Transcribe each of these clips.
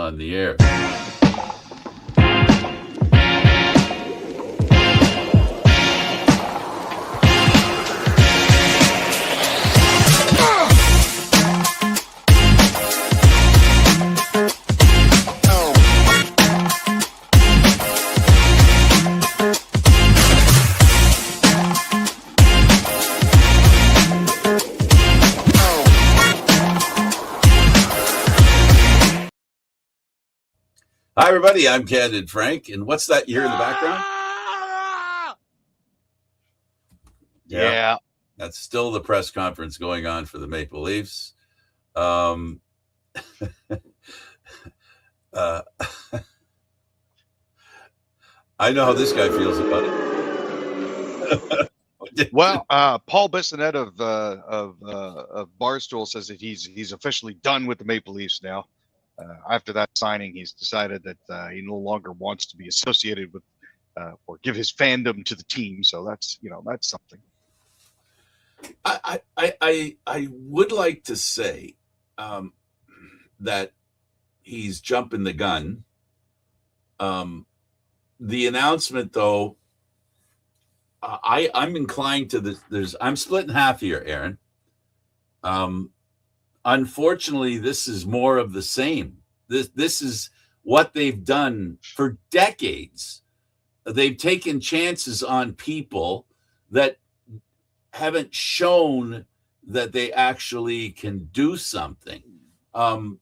on the air. Hi, everybody. I'm Candid Frank. And what's that you hear in the background? Yeah. That's still the press conference going on for the Maple Leafs. I know how this guy feels about it. Well, Paul Bissonnette of Barstool says that he's officially done with the Maple Leafs now. After that signing, he's decided that he no longer wants to be associated with or give his fandom to the team. So that's something. I would like to say that he's jumping the gun. The announcement, though, I'm inclined to this. I'm split in half here, Aaron. Unfortunately, this is more of the same. This is what they've done for decades. They've taken chances on people that haven't shown that they actually can do something. I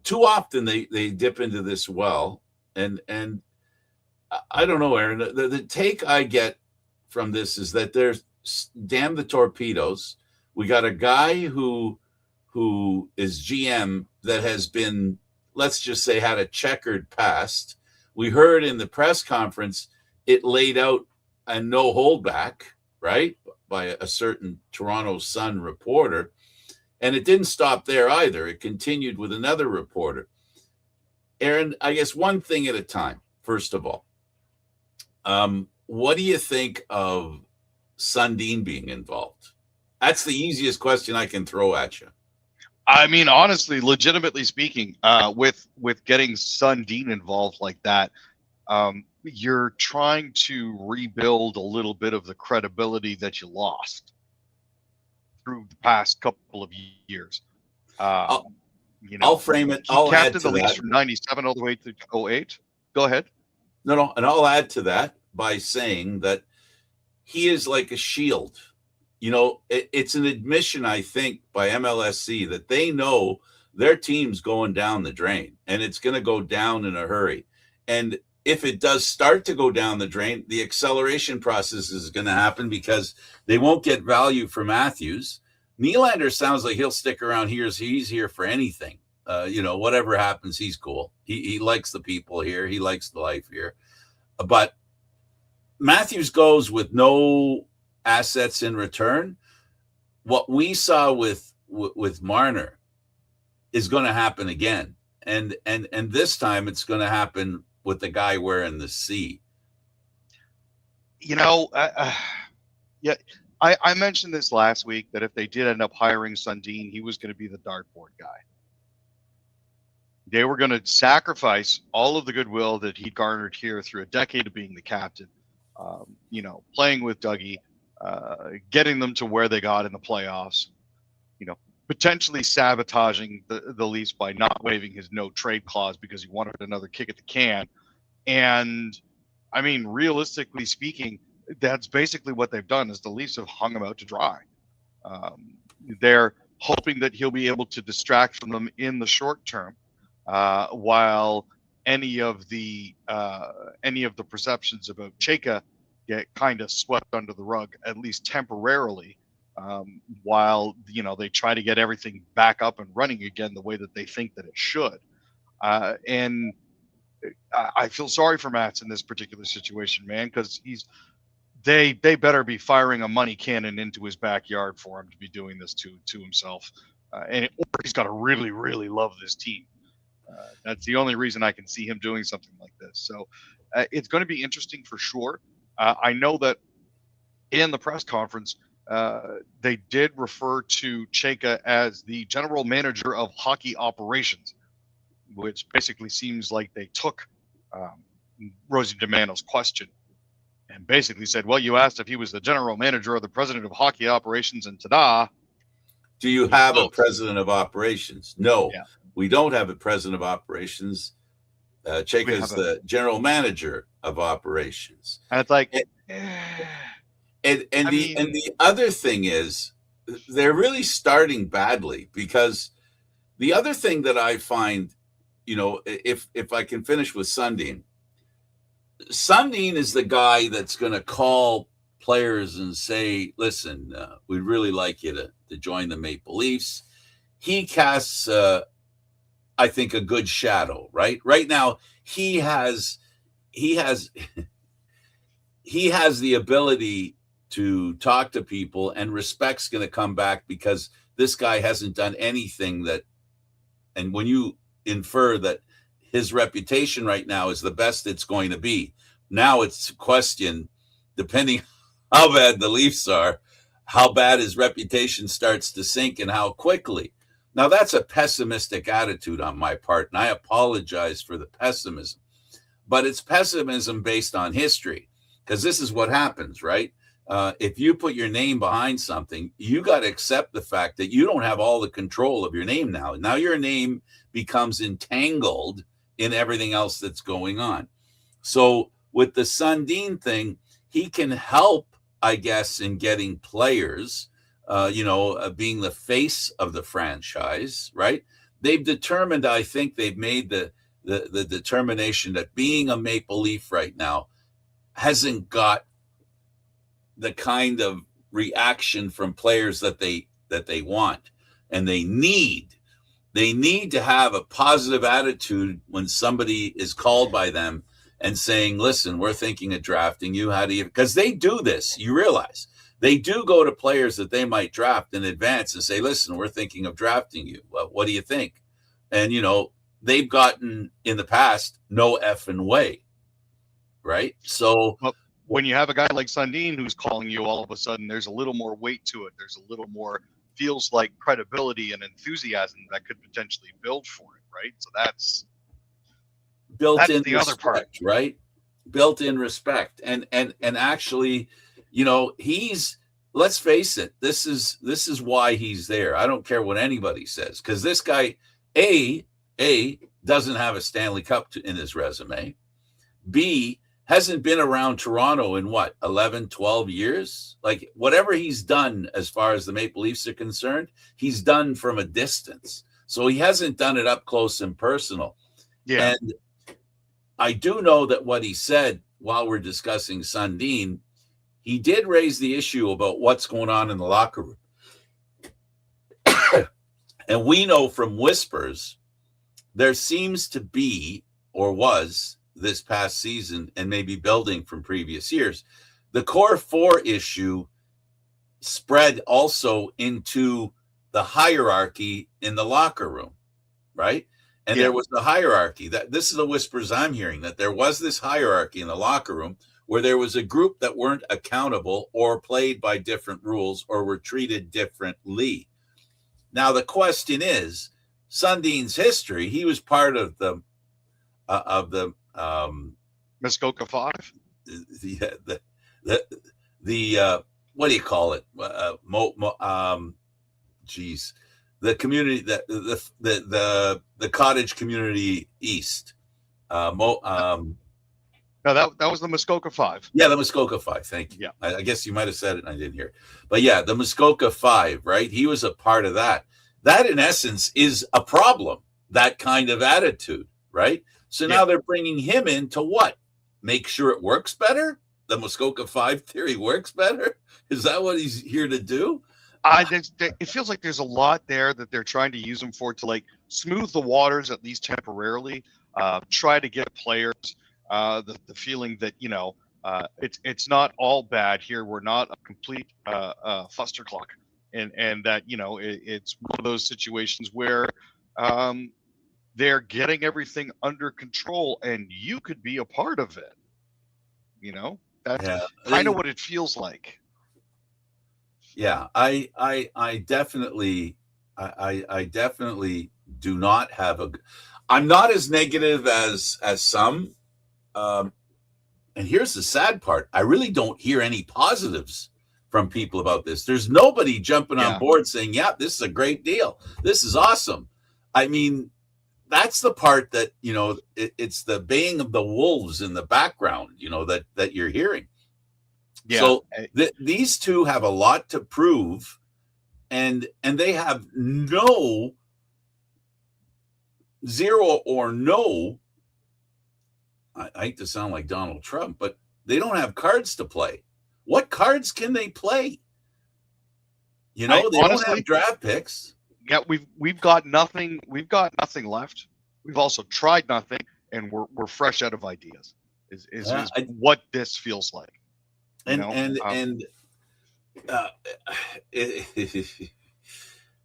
too often they dip into this well, and I don't know, Aaron. The take I get from this is that there's damn the torpedoes. We got a guy who is GM that has been, let's just say, had a checkered past. We heard in the press conference it laid out a no holdback, right, by a certain Toronto Sun reporter. And it didn't stop there either. It continued with another reporter. Aaron, I guess one thing at a time, first of all. What do you think of Sundin being involved? That's the easiest question I can throw at you. I mean, honestly, legitimately speaking, with getting Sundin involved like that, you're trying to rebuild a little bit of the credibility that you lost through the past couple of years. I'll frame it. I'll add to the Leafs that from '97 all the way to 2008. Go ahead. No, and I'll add to that by saying that he is like a shield. You know, it's an admission, I think, by MLSC that they know their team's going down the drain, and it's going to go down in a hurry. And if it does start to go down the drain, the acceleration process is going to happen because they won't get value for Matthews. Nylander sounds like he'll stick around here. He's here for anything. Whatever happens, he's cool. He likes the people here. He likes the life here. But Matthews goes with no assets in return. What we saw with Marner is going to happen again. And this time it's going to happen with the guy wearing the C. I mentioned this last week that if they did end up hiring Sundin, he was going to be the dartboard guy. They were going to sacrifice all of the goodwill that he garnered here through a decade of being the captain, playing with Dougie, getting them to where they got in the playoffs, potentially sabotaging the Leafs by not waiving his no trade clause because he wanted another kick at the can. And I mean, realistically speaking, that's basically what they've done is the Leafs have hung him out to dry. They're hoping that he'll be able to distract from them in the short term, while any of the perceptions about Chayka get kind of swept under the rug, at least temporarily, while they try to get everything back up and running again the way that they think that it should. And I feel sorry for Mats in this particular situation, man, because they better be firing a money cannon into his backyard for him to be doing this to himself, or he's got to really, really love this team. That's the only reason I can see him doing something like this. So it's going to be interesting for sure. I know that in the press conference, they did refer to Chayka as the general manager of hockey operations, which basically seems like they took Rosie DiMano's question and basically said, well, you asked if he was the general manager or the president of hockey operations, and ta-da. Do you have a president of operations? No, Yeah. we don't have a president of operations. Chayka is the general manager of operations. And it's like, and the other thing is, they're really starting badly, because the other thing that I find, if I can finish with Sundin is the guy that's going to call players and say, listen, we'd really like you to join the Maple Leafs. He casts, I think, a good shadow, right? Right now, he has the ability to talk to people, and respect's going to come back, because this guy hasn't done anything that, and when you infer that his reputation right now is the best it's going to be, now it's a question, depending how bad the Leafs are, how bad his reputation starts to sink and how quickly. Now, that's a pessimistic attitude on my part, and I apologize for the pessimism, but it's pessimism based on history, because this is what happens, right? If you put your name behind something, you got to accept the fact that you don't have all the control of your name now. Now your name becomes entangled in everything else that's going on. So with the Sundin thing, he can help, I guess, in getting players, being the face of the franchise, right? They've determined, I think they've made the determination that being a Maple Leaf right now hasn't got the kind of reaction from players that they want, and they need to have a positive attitude when somebody is called by them and saying, listen, we're thinking of drafting you. How do you, because they do this, you realize they do go to players that they might draft in advance and say, listen, we're thinking of drafting you. Well, what do you think? And they've gotten in the past no effing way, right? So when you have a guy like Sundin who's calling you, all of a sudden there's a little more weight to it. There's a little more, feels like, credibility and enthusiasm that could potentially build for it, right? So that's built-in the respect, other part, right? Built-in respect, and actually, he's, let's face it, this is why he's there. I don't care what anybody says, because this guy, A doesn't have a Stanley Cup in his resume. B, hasn't been around Toronto in 11, 12 years? Like, whatever he's done as far as the Maple Leafs are concerned, he's done from a distance. So he hasn't done it up close and personal. Yeah. And I do know that what he said while we're discussing Sundin, he did raise the issue about what's going on in the locker room. And we know from whispers, there seems to be, or was, this past season, and maybe building from previous years, the core four issue spread also into the hierarchy in the locker room, right? And there was the hierarchy. That this is the whispers I'm hearing, that there was this hierarchy in the locker room where there was a group that weren't accountable or played by different rules or were treated differently. Now the question is, Sundin's history, he was part of the Muskoka Five, the what do you call it? The community, the cottage community east. No, that was the Muskoka Five. Yeah, the Muskoka Five. Thank you. Yeah, I guess you might have said it and I didn't hear it. But yeah, the Muskoka Five, right? He was a part of that. That, in essence, is a problem. That kind of attitude, right? So now they're bringing him in to what? Make sure it works better? The Muskoka Five theory works better? Is that what he's here to do? It feels like there's a lot there that they're trying to use him for, to like smooth the waters, at least temporarily. Try to get players the feeling that it's not all bad here. We're not a complete fustercluck, and that it's one of those situations where they're getting everything under control, and you could be a part of it. That's kind of what it feels like. Yeah, I definitely, I definitely do not have a. I'm not as negative as some. Um, and here's the sad part: I really don't hear any positives from people about this. There's nobody jumping on Yeah. board saying, "Yeah, this is a great deal. This is awesome." I mean, that's the part that it's the baying of the wolves in the background. That you're hearing. Yeah. So these two have a lot to prove, and they have no zero or no. I hate to sound like Donald Trump, but they don't have cards to play. What cards can they play? They don't have draft picks. Yeah, we've got nothing. We've got nothing left. We've also tried nothing, and we're fresh out of ideas. Is what this feels like.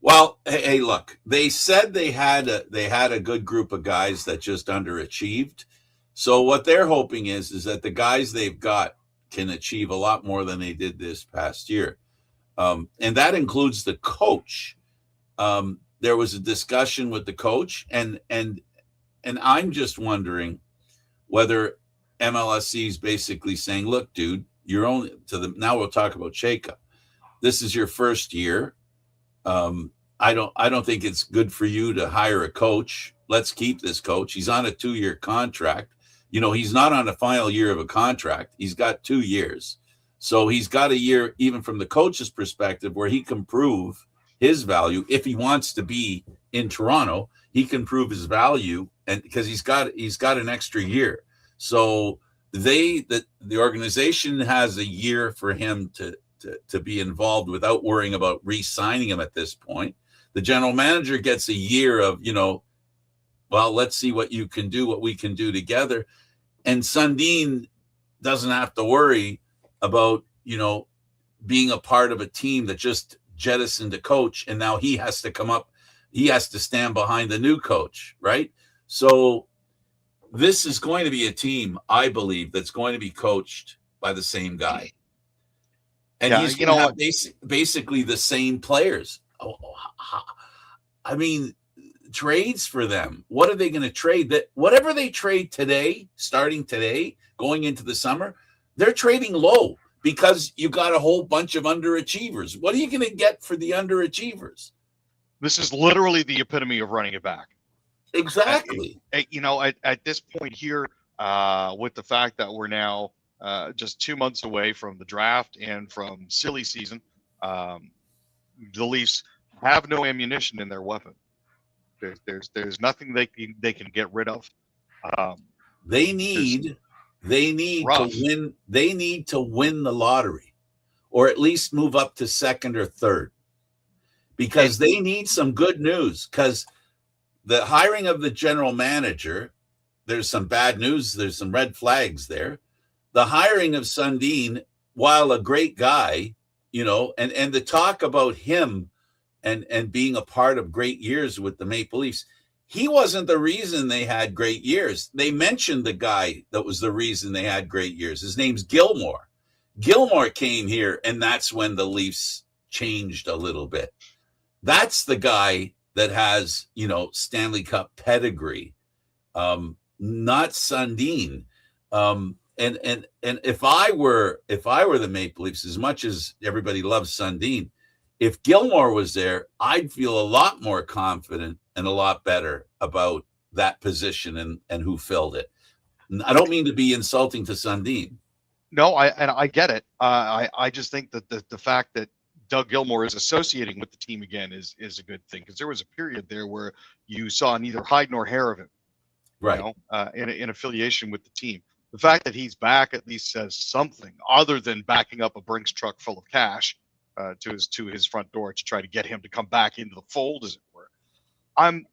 Well, hey, look, they said they had a good group of guys that just underachieved. So what they're hoping is that the guys they've got can achieve a lot more than they did this past year. And that includes the coach. There was a discussion with the coach, and I'm just wondering whether MLSC is basically saying, look, dude, you're only now we'll talk about Chayka. This is your first year. I don't think it's good for you to hire a coach. Let's keep this coach. He's on a 2-year contract. He's not on the final year of a contract. He's got 2 years. So he's got a year, even from the coach's perspective, where he can prove his value. If he wants to be in Toronto, he can prove his value, and because he's got an extra year. So the organization has a year for him to be involved without worrying about re-signing him at this point. The general manager gets a year of, well, let's see what you can do, what we can do together. And Sundin doesn't have to worry about, being a part of a team that just jettisoned a coach, and now he has to come up, he has to stand behind the new coach, right? So this is going to be a team, I believe, that's going to be coached by the same guy. And he's going to have basically the same players. I mean, trades for them. What are they going to trade? That whatever they trade today, starting today, going into the summer, they're trading low because you got a whole bunch of underachievers. What are you going to get for the underachievers? This is literally the epitome of running it back. Exactly. At this point here, with the fact that we're now just 2 months away from the draft and from silly season, the Leafs have no ammunition in their weapon. There's nothing they can get rid of. They need to win. They need to win the lottery, or at least move up to second or third, because they need some good news. Because the hiring of the general manager, there's some bad news. There's some red flags there. The hiring of Sundin, while a great guy, and the talk about him and being a part of great years with the Maple Leafs, he wasn't the reason they had great years. They mentioned the guy that was the reason they had great years. His name's Gilmore. Gilmore came here, and that's when the Leafs changed a little bit. That's the guy that has, Stanley Cup pedigree, not Sundin. And if I were the Maple Leafs, as much as everybody loves Sundin, if Gilmore was there, I'd feel a lot more confident and a lot better about that position and who filled it. I don't mean to be insulting to Sundin. No, I get it. I just think that the fact that Doug Gilmore is associating with the team again is a good thing, because there was a period there where you saw neither hide nor hair of him, right? In affiliation with the team. The fact that he's back at least says something, other than backing up a Brinks truck full of cash to his front door to try to get him to come back into the fold, as it were. I'm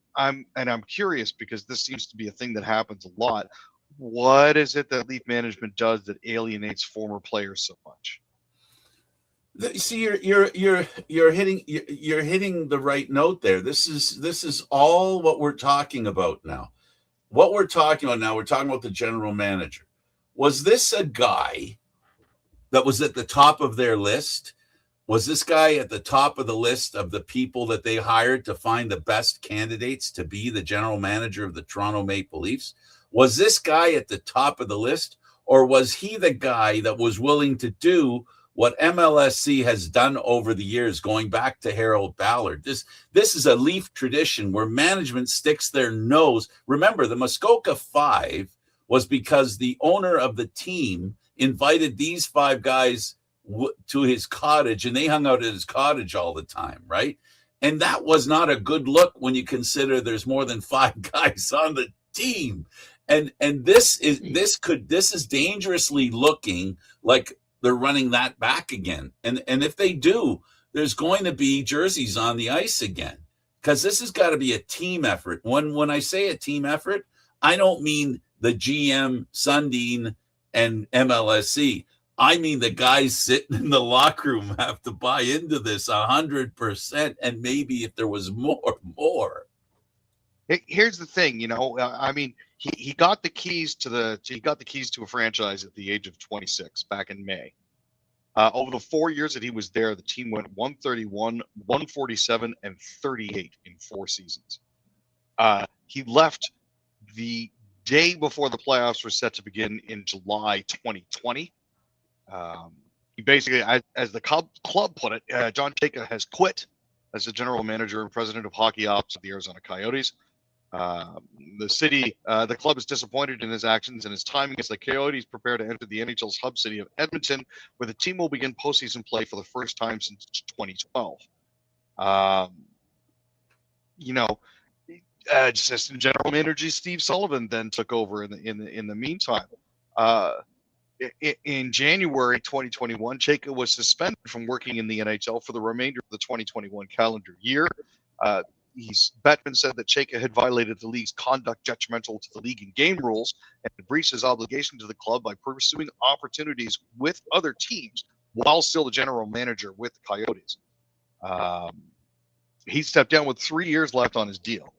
curious, because this seems to be a thing that happens a lot. What is it that Leaf management does that alienates former players so much? See, you're hitting the right note there. This is all what we're talking about now. What we're talking about now, we're talking about the general manager. Was this a guy that was at the top of their list? Was this guy at the top of the list of the people that they hired to find the best candidates to be the general manager of the Toronto Maple Leafs? Was this guy at the top of the list, or was he the guy that was willing to do what MLSC has done over the years, going back to Harold Ballard? This is a Leaf tradition where management sticks their nose. Remember, the Muskoka Five was because the owner of the team invited these five guys to his cottage, and they hung out at his cottage all the time, right? And that was not a good look when you consider there's more than five guys on the team. And this is dangerously looking like they're running that back again. And if they do, there's going to be jerseys on the ice again, because this has got to be a team effort. When I say a team effort, I don't mean the GM, Sundin, and MLSC. I mean, the guys sitting in the locker room have to buy into this 100%, and maybe if there was more. Here's the thing, I mean, he got the keys to a franchise at the age of 26 back in May. Over the 4 years that he was there, the team went 131, 147, and 38 in 4 seasons. He left the day before the playoffs were set to begin in July 2020. He basically, as the club put it, John Chayka has quit as the general manager and president of hockey ops of the Arizona Coyotes. The club is disappointed in his actions and his timing as the Coyotes prepare to enter the NHL's hub city of Edmonton, where the team will begin postseason play for the first time since 2012. Assistant general manager Steve Sullivan then took over in the meantime. In January 2021, Chayka was suspended from working in the NHL for the remainder of the 2021 calendar year. Bettman said that Chayka had violated the league's conduct detrimental to the league and game rules and had breached his obligation to the club by pursuing opportunities with other teams while still the general manager with the Coyotes. He stepped down with 3 years left on his deal.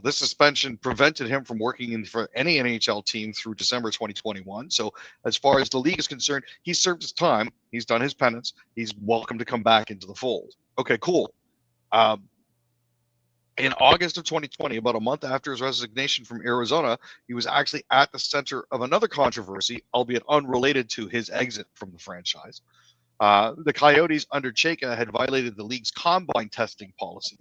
This suspension prevented him from working for any NHL team through December 2021. So as far as the league is concerned, he's served his time. He's done his penance. He's welcome to come back into the fold. Okay, cool. In August of 2020, about a month after his resignation from Arizona, he was actually at the center of another controversy, albeit unrelated to his exit from the franchise. The Coyotes under Chayka had violated the league's combine testing policy.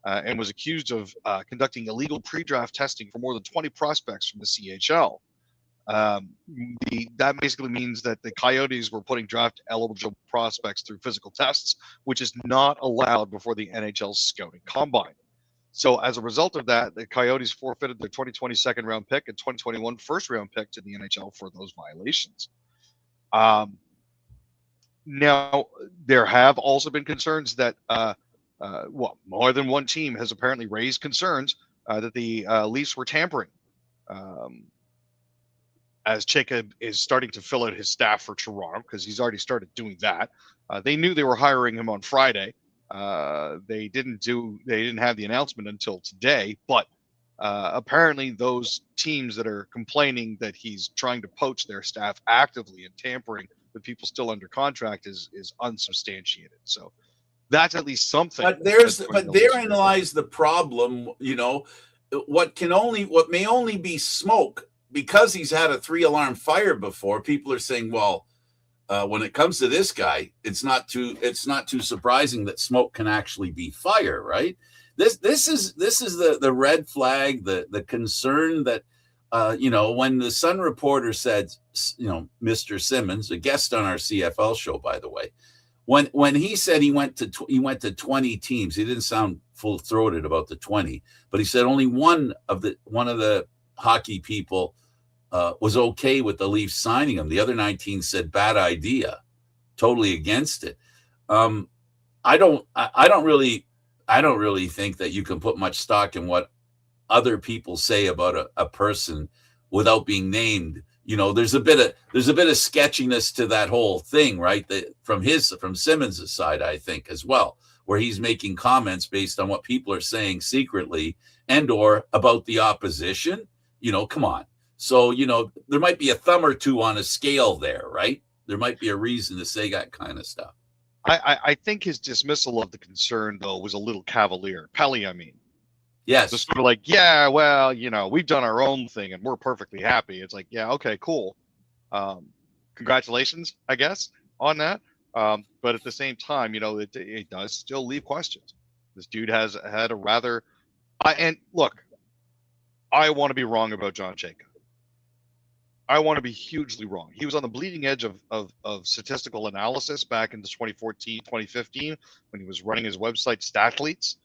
And was accused of conducting illegal pre-draft testing for more than 20 prospects from the CHL. That basically means that the Coyotes were putting draft-eligible prospects through physical tests, which is not allowed before the NHL's scouting combine. So as a result of that, the Coyotes forfeited their 2020 second-round pick and 2021 first-round pick to the NHL for those violations. Now, there have also been concerns that more than one team has apparently raised concerns that the Leafs were tampering. As Chayka is starting to fill out his staff for Toronto, because he's already started doing that. They knew they were hiring him on Friday. They didn't have the announcement until today, but apparently those teams that are complaining that he's trying to poach their staff actively and tampering with people still under contract is unsubstantiated. So that's at least something. But therein lies the problem. What may only be smoke, because he's had a 3-alarm fire before. People are saying, well, when it comes to this guy, it's not too surprising that smoke can actually be fire, right? This is the red flag, the concern that when the Sun reporter said, Mr. Simmons, a guest on our CFL show, by the way, when he said he went to 20 teams, he didn't sound full-throated about the 20, but he said only one of the hockey people was okay with the Leafs signing him. The other 19 said bad idea, totally against it. I don't really think that you can put much stock in what other people say about a person without being named. There's a bit of sketchiness to that whole thing, right? From Simmons' side, I think, as well, where he's making comments based on what people are saying secretly and or about the opposition. Come on. So, there might be a thumb or two on a scale there, right? There might be a reason to say that kind of stuff. I think his dismissal of the concern, though, was a little cavalier. Pelly, I mean. Yes. Just sort of like, yeah, well, we've done our own thing and we're perfectly happy. It's like, yeah, okay, cool. Congratulations, I guess, on that. But at the same time, it does still leave questions. This dude has had a rather, and look, I want to be wrong about John Chayka. I want to be hugely wrong. He was on the bleeding edge of statistical analysis back in 2014, 2015, when he was running his website Statleets.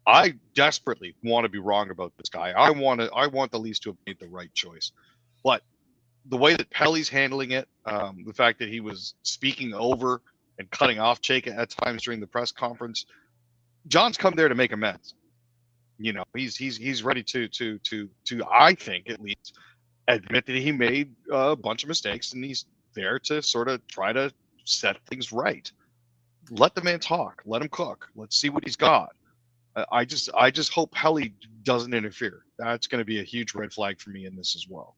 I desperately want to be wrong about this guy. I want the Leafs to have made the right choice. But the way that Pelly's handling it, the fact that he was speaking over and cutting off Chayka at times during the press conference, John's come there to make amends. He's ready to I think at least admit that he made a bunch of mistakes, and he's there to sort of try to set things right. Let the man talk. Let him cook. Let's see what he's got. I just hope Pelly doesn't interfere. That's going to be a huge red flag for me in this as well.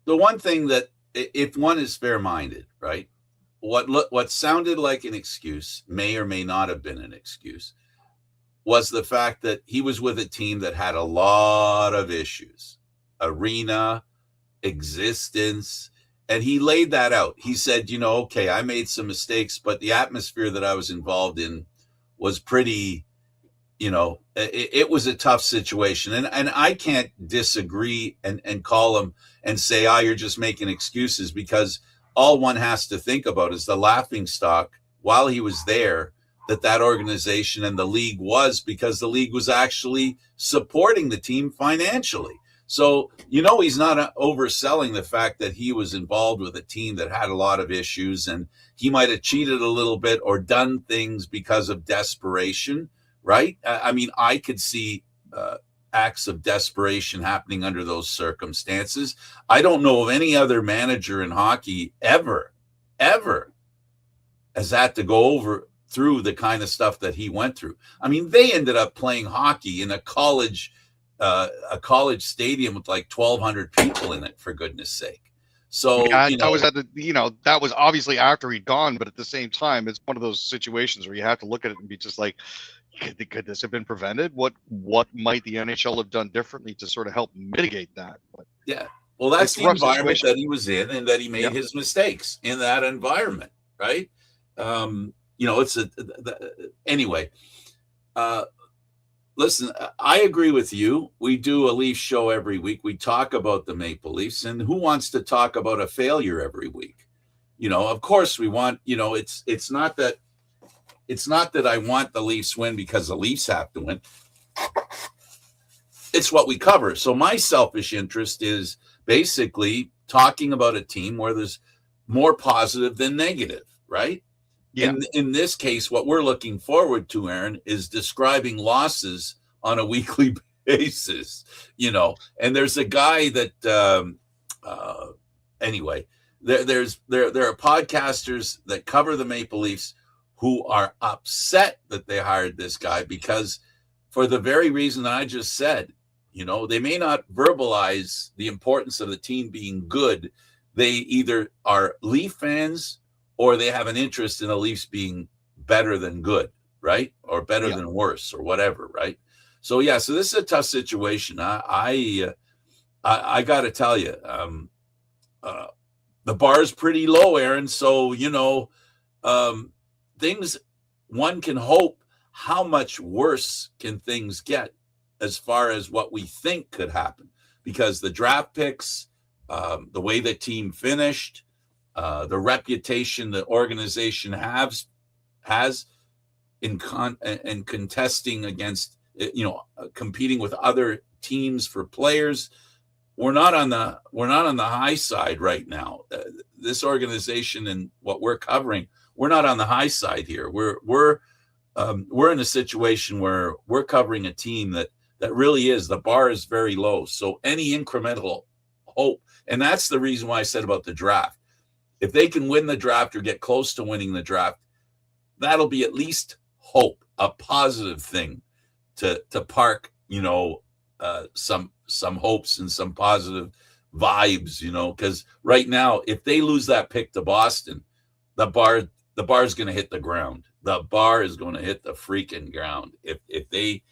The one thing that, if one is fair-minded, right, what sounded like an excuse may or may not have been an excuse was the fact that he was with a team that had a lot of issues, arena, existence, and he laid that out. He said, okay, I made some mistakes, but the atmosphere that I was involved in was pretty, it was a tough situation. And I can't disagree and call him and say, you're just making excuses, because all one has to think about is the laughingstock while he was there that organization and the league was, because the league was actually supporting the team financially. So, he's not overselling the fact that he was involved with a team that had a lot of issues, and he might have cheated a little bit or done things because of desperation, right? I mean, I could see acts of desperation happening under those circumstances. I don't know of any other manager in hockey ever has had to go through the kind of stuff that he went through. I mean, they ended up playing hockey in a college stadium with like 1,200 people in it, for goodness sake. So that was obviously after he'd gone, but at the same time, it's one of those situations where you have to look at it and be just like, could this have been prevented? What might the NHL have done differently to sort of help mitigate that? But yeah, well, that's the environment that he was in, and that he made his mistakes in that environment, right? Anyway. Listen, I agree with you. We do a Leaf show every week. We talk about the Maple Leafs, and who wants to talk about a failure every week? Of course we want, it's not that I want the Leafs win because the Leafs have to win. It's what we cover. So my selfish interest is basically talking about a team where there's more positive than negative, right? Yeah. In this case, what we're looking forward to, Aaron, is describing losses on a weekly basis, and there's a guy that, anyway, there are podcasters that cover the Maple Leafs who are upset that they hired this guy, because for the very reason that I just said, they may not verbalize the importance of the team being good. They either are Leaf fans or they have an interest in the Leafs being better than good, right? Or better than worse, or whatever, right? So this is a tough situation. I got to tell you, the bar is pretty low, Aaron. So things, one can hope, how much worse can things get as far as what we think could happen? Because the draft picks, the way the team finished, the reputation the organization has in contesting against, competing with other teams for players. We're not on the high side right now. This organization and what we're covering, we're not on the high side here. We're in a situation where we're covering a team that really is, the bar is very low. So any incremental hope, and that's the reason why I said about the draft. If they can win the draft or get close to winning the draft, that'll be at least hope, a positive thing to park, some hopes and some positive vibes, because right now, if they lose that pick to Boston, the bar the bar is going to hit the ground. The bar is going to hit the freaking ground if they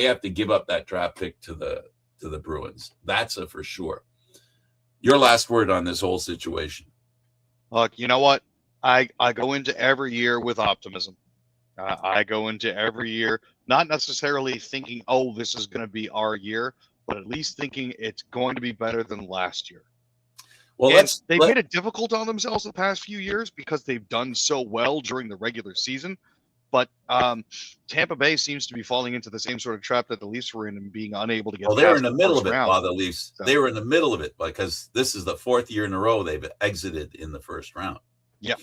have to give up that draft pick to the Bruins. That's a for sure. Your last word on this whole situation. Look, you know what? I go into every year with optimism. I go into every year not necessarily thinking, oh, this is going to be our year, but at least thinking it's going to be better than last year. Well, and they've made it difficult on themselves the past few years because they've done so well during the regular season. But Tampa Bay seems to be falling into the same sort of trap that the Leafs were in and being unable to get. Well, they were in the middle of it, round. the Leafs. So. They were in the middle of it because this is the 4th year in a row they've exited in the first round. Yeah,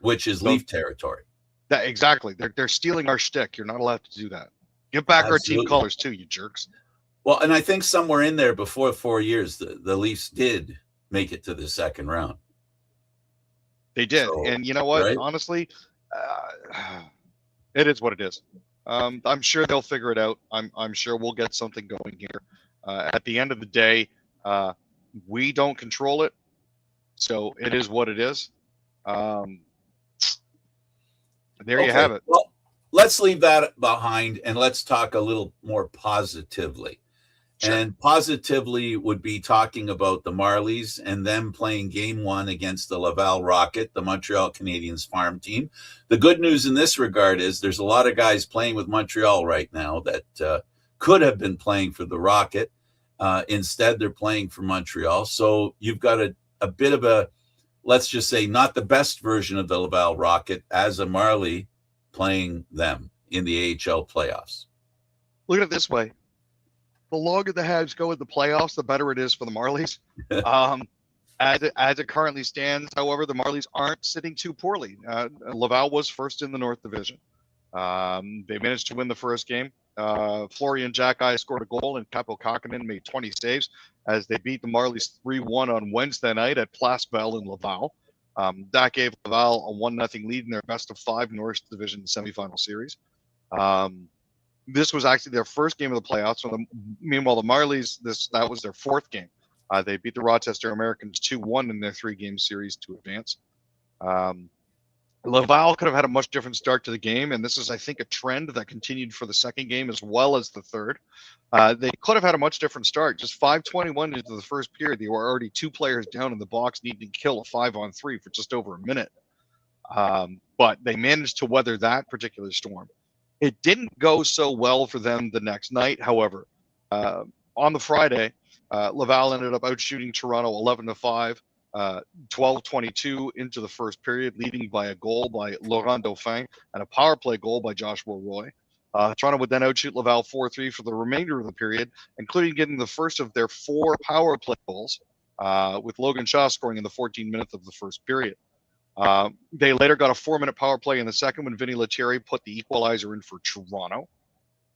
which is Leaf territory. That exactly. They're stealing our shtick. You're not allowed to do that. Give back our team colors too, you jerks. Well, and I think somewhere in there before 4 years, the Leafs did make it to the second round. They did, so, and you know what? Right? Honestly, it is what it is. I'm sure they'll figure it out. I'm sure we'll get something going here. At the end of the day, we don't control it, so it is what it is. There you have it. Well, let's leave that behind and let's talk a little more positively. Sure. And positively would be talking about the Marlies and them playing game 1 against the Laval Rocket, the Montreal Canadiens farm team. The good news in this regard is there's a lot of guys playing with Montreal right now that could have been playing for the Rocket. Instead, they're playing for Montreal. So you've got a bit of a, let's just say, not the best version of the Laval Rocket as a Marley playing them in the AHL playoffs. Look at it this way. The longer the Habs go in the playoffs, the better it is for the Marlies. As it currently stands, however, the Marlies aren't sitting too poorly. Laval was first in the North Division. They managed to win the first game. Florian Jackeye scored a goal, and Capo Kakkonen made 20 saves as they beat the Marlies 3-1 on Wednesday night at Place Belle in Laval. That gave Laval a 1-0 lead in their best-of-5 North Division semifinal series. This was actually their first game of the playoffs. Meanwhile, the Marlies, that was their 4th game. They beat the Rochester Americans 2-1 in their 3-game series to advance. Laval could have had a much different start to the game, and this is, I think, a trend that continued for the second game as well as the third. They could have had a much different start. Just 5:21 into the first period, they were already 2 players down in the box, needing to kill a 5-on-3 for just over a minute. But they managed to weather that particular storm. It didn't go so well for them the next night, however. On the Friday, Laval ended up outshooting Toronto 11-5, 12-22 into the first period, leading by a goal by Laurent Dauphin and a power play goal by Joshua Roy. Toronto would then outshoot Laval 4-3 for the remainder of the period, including getting the first of their 4 power play goals, with Logan Shaw scoring in the 14th minute of the first period. They later got a 4-minute power play in the second when Vinny Lettieri put the equalizer in for Toronto.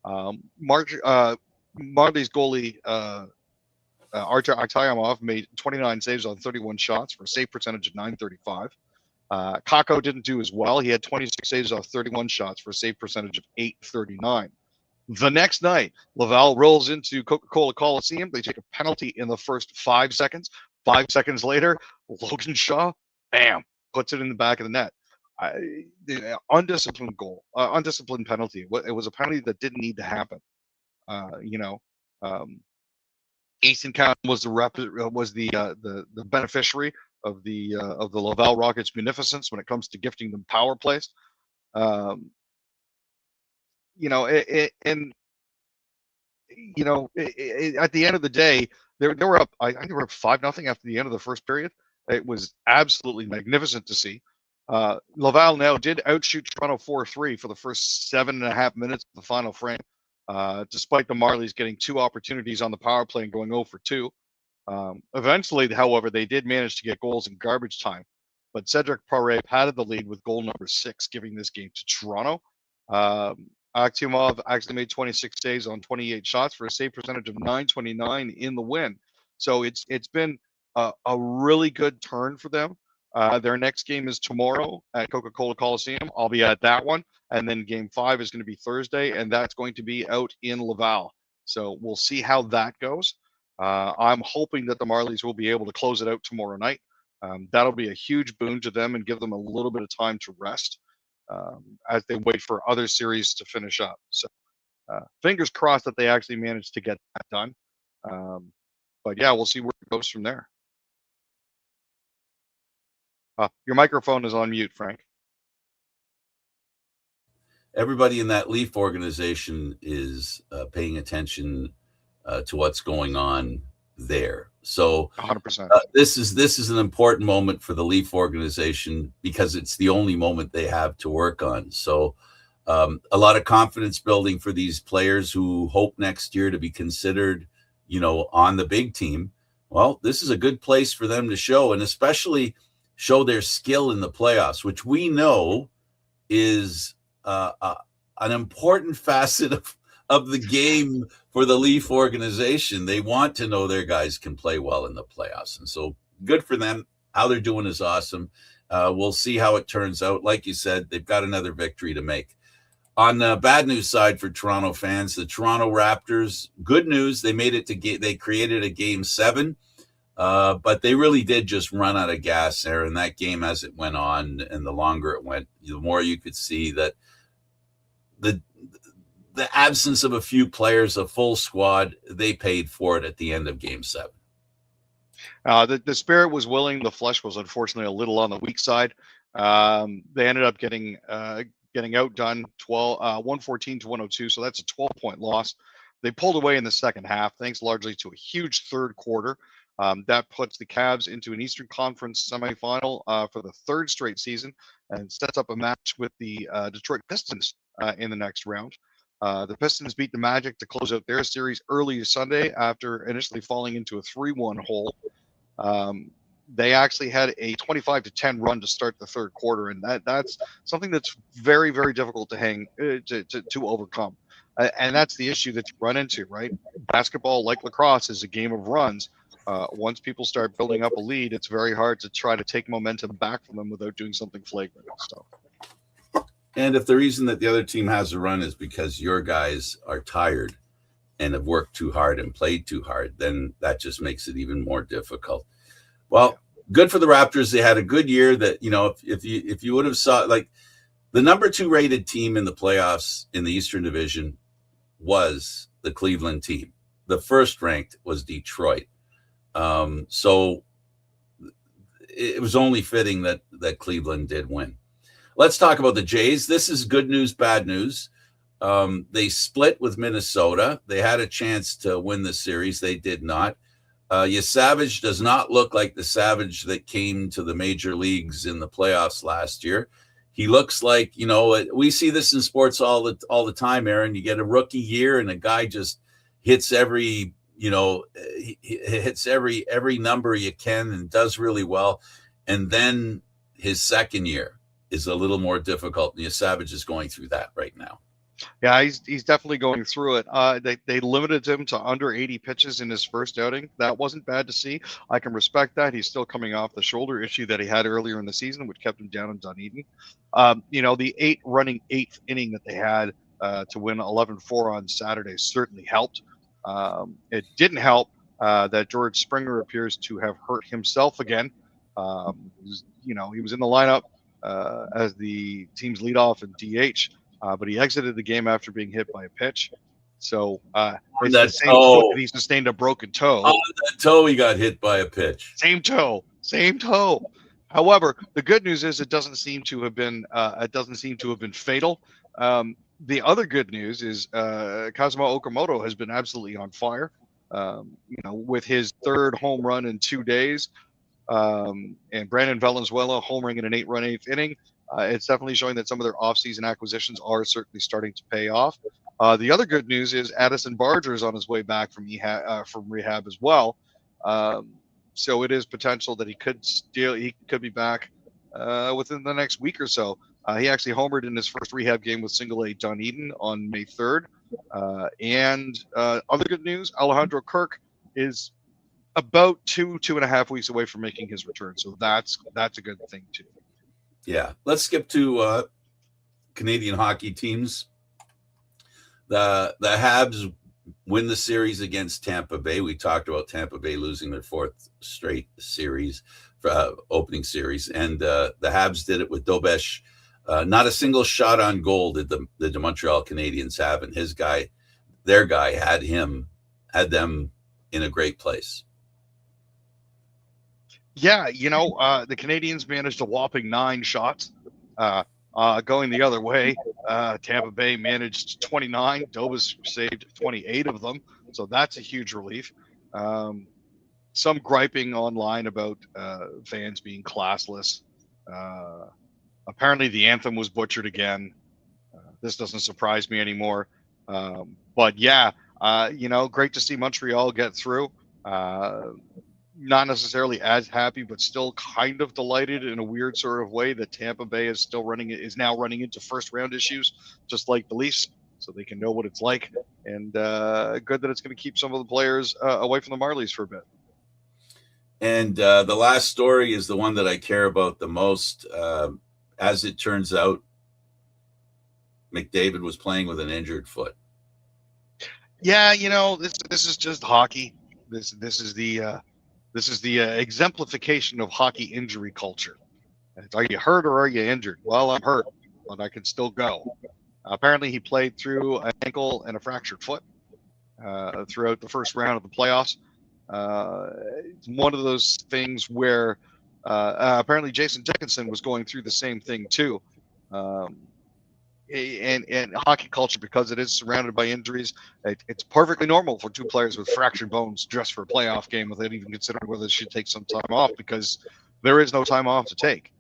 Marlies goalie Artur Aktayamov made 29 saves on 31 shots for a save percentage of .935. Kakko didn't do as well. He had 26 saves off 31 shots for a save percentage of .839. The next night, Laval rolls into Coca-Cola Coliseum. They take a penalty in the first 5 seconds. 5 seconds later, Logan Shaw, bam, puts it in the back of the net. The undisciplined goal, undisciplined penalty. It was a penalty that didn't need to happen. Easton County was the beneficiary of the Laval Rockets' munificence when it comes to gifting them power plays. At the end of the day, they were up. I think they were up 5-0 after the end of the first period. It was absolutely magnificent to see. Laval now did outshoot Toronto 4-3 for the first 7.5 minutes of the final frame, despite the Marlies getting 2 opportunities on the power play and going 0 for 2. Eventually, however, they did manage to get goals in garbage time, but Cedric Poirier padded the lead with goal number 6, giving this game to Toronto. Aktayamov actually made 26 saves on 28 shots for a save percentage of .929 in the win. So it's been a really good turn for them. Their next game is tomorrow at Coca-Cola Coliseum. I'll be at that one. And then game 5 is going to be Thursday, and that's going to be out in Laval. So we'll see how that goes. I'm hoping that the Marlies will be able to close it out tomorrow night. That'll be a huge boon to them and give them a little bit of time to rest as they wait for other series to finish up. So fingers crossed that they actually managed to get that done. But yeah, we'll see where it goes from there. Your microphone is on mute, Frank. Everybody in that Leaf organization is paying attention to what's going on there. So 100%. This is an important moment for the Leaf organization because it's the only moment they have to work on. So a lot of confidence building for these players who hope next year to be considered, on the big team. Well, this is a good place for them to show, and especially show their skill in the playoffs, which we know is an important facet of the game for the Leaf organization. They want to know their guys can play well in the playoffs. And so good for them. How they're doing is awesome. We'll see how it turns out. Like you said, they've got another victory to make. On the bad news side for Toronto fans, the Toronto Raptors, good news. They made it they created a game 7. But they really did just run out of gas there in that game as it went on. And the longer it went, the more you could see that the absence of a few players, a full squad, they paid for it at the end of game 7. The spirit was willing. The flesh was unfortunately a little on the weak side. They ended up getting outdone 114 to 102. So that's a 12-point loss. They pulled away in the second half, thanks largely to a huge third quarter. That puts the Cavs into an Eastern Conference semifinal for the 3rd straight season and sets up a match with the Detroit Pistons in the next round. The Pistons beat the Magic to close out their series early Sunday after initially falling into a 3-1 hole. They actually had a 25-10 run to start the third quarter, and that's something that's very, very difficult to overcome. And that's the issue that you run into, right? Basketball, like lacrosse, is a game of runs. Once people start building up a lead, it's very hard to try to take momentum back from them without doing something flagrant. So. And if the reason that the other team has a run is because your guys are tired and have worked too hard and played too hard, then that just makes it even more difficult. Well, good for the Raptors. They had a good year. That if you would have saw, like, the number 2 rated team in the playoffs in the Eastern Division was the Cleveland team. The first ranked was Detroit. So it was only fitting that Cleveland did win. Let's talk about the Jays. This is good news, bad news. They split with Minnesota. They had a chance to win the series. They did not. Savage does not look like the Savage that came to the major leagues in the playoffs last year. He looks like, we see this in sports all the time, Aaron. You get a rookie year and a guy just hits every hits every number you can and does really well. And then his second year is a little more difficult. And Savage is going through that right now. Yeah, he's definitely going through it. They limited him to under 80 pitches in his first outing. That wasn't bad to see. I can respect that. He's still coming off the shoulder issue that he had earlier in the season, which kept him down in Dunedin. The running 8th inning that they had to win 11-4 on Saturday certainly helped. It didn't help that George Springer appears to have hurt himself again. He was in the lineup as the team's leadoff and DH. But he exited the game after being hit by a pitch. So it's the same foot that he sustained a broken toe. On that toe, he got hit by a pitch. Same toe. However, the good news is it doesn't seem to have been fatal. The other good news is Kazuma Okamoto has been absolutely on fire. With his 3rd home run in 2 days, and Brandon Valenzuela homering in an 8-run 8th inning. It's definitely showing that some of their offseason acquisitions are certainly starting to pay off. The other good news is Addison Barger is on his way back from rehab as well. So it is potential that he could be back within the next week or so. He actually homered in his first rehab game with Single A Dunedin on May 3rd. And other good news, Alejandro Kirk is about 2.5 weeks away from making his return. So that's a good thing too. Yeah. Let's skip to Canadian hockey teams. The Habs win the series against Tampa Bay. We talked about Tampa Bay losing their fourth straight series, opening series, and the Habs did it with Dobesh. Not a single shot on goal did the Montreal Canadiens have, and their guy had them in a great place. Yeah, the Canadiens managed a whopping 9 shots. Going the other way, Tampa Bay managed 29. Dobas saved 28 of them, so that's a huge relief. Some griping online about fans being classless. Apparently, the anthem was butchered again. This doesn't surprise me anymore. But yeah, great to see Montreal get through. Not necessarily as happy, but still kind of delighted in a weird sort of way that Tampa Bay is now running into first round issues, just like the Leafs, so they can know what it's like. And good that it's going to keep some of the players away from the Marlies for a bit. And the last story is the one that I care about the most. As it turns out, McDavid was playing with an injured foot. Yeah, this is just hockey. This is the exemplification of hockey injury culture. Are you hurt or are you injured? Well, I'm hurt, but I can still go. Apparently, he played through an ankle and a fractured foot throughout the first round of the playoffs. It's one of those things where apparently Jason Dickinson was going through the same thing too. And hockey culture, because it is surrounded by injuries, it's perfectly normal for 2 players with fractured bones dress for a playoff game without even considering whether they should take some time off, because there is no time off to take.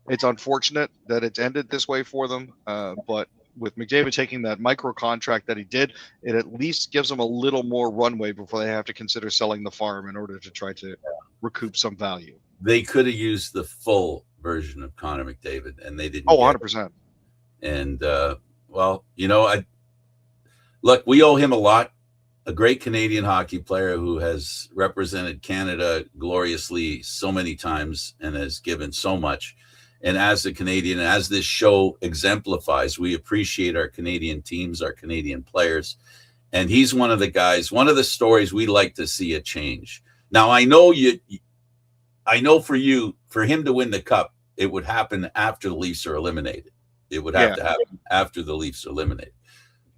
It's unfortunate that it's ended this way for them, but with McDavid taking that micro contract that he did, it at least gives them a little more runway before they have to consider selling the farm in order to try to recoup some value. They could have used the full version of Connor McDavid, and they didn't. Oh, 100%. And look, we owe him a lot. A great Canadian hockey player who has represented Canada gloriously so many times and has given so much. And as a Canadian, as this show exemplifies, we appreciate our Canadian teams, our Canadian players. And he's one of the guys, one of the stories we like to see a change. Now, I know for him to win the cup, it would happen after the Leafs are eliminated. It would have to happen after the Leafs are eliminated.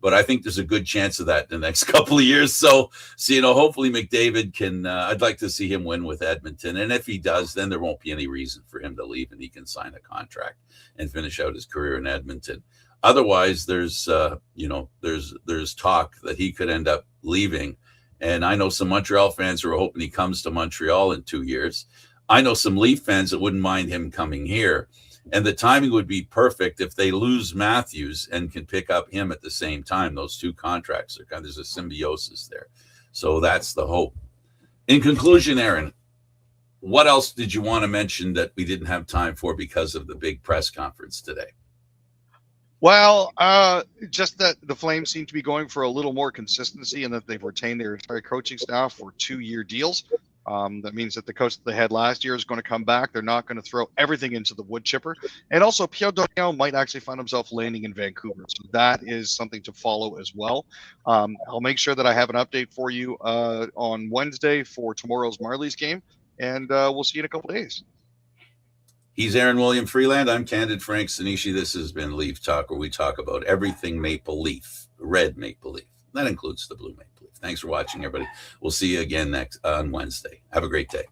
But I think there's a good chance of that in the next couple of years. So hopefully McDavid can, I'd like to see him win with Edmonton. And if he does, then there won't be any reason for him to leave and he can sign a contract and finish out his career in Edmonton. Otherwise, there's talk that he could end up leaving. And I know some Montreal fans who are hoping he comes to Montreal in 2 years. I know some Leaf fans that wouldn't mind him coming here. And the timing would be perfect if they lose Matthews and can pick up him at the same time. Those 2 contracts there's a symbiosis there. So that's the hope. In conclusion, Aaron, what else did you want to mention that we didn't have time for because of the big press conference today? Well, just that the Flames seem to be going for a little more consistency and that they've retained their entire coaching staff for 2-year deals. That means that the coach that they had last year is going to come back. They're not going to throw everything into the wood chipper. And also, Pierre Dorion might actually find himself landing in Vancouver. So that is something to follow as well. I'll make sure that I have an update for you on Wednesday for tomorrow's Marlies game. And we'll see you in a couple days. He's Aaron William Freeland. I'm Candid Frank Sanishi. This has been Leaf Talk, where we talk about everything Maple Leaf, red Maple Leaf. That includes the blue Maple Leaf. Thanks for watching, everybody. We'll see you again on Wednesday. Have a great day.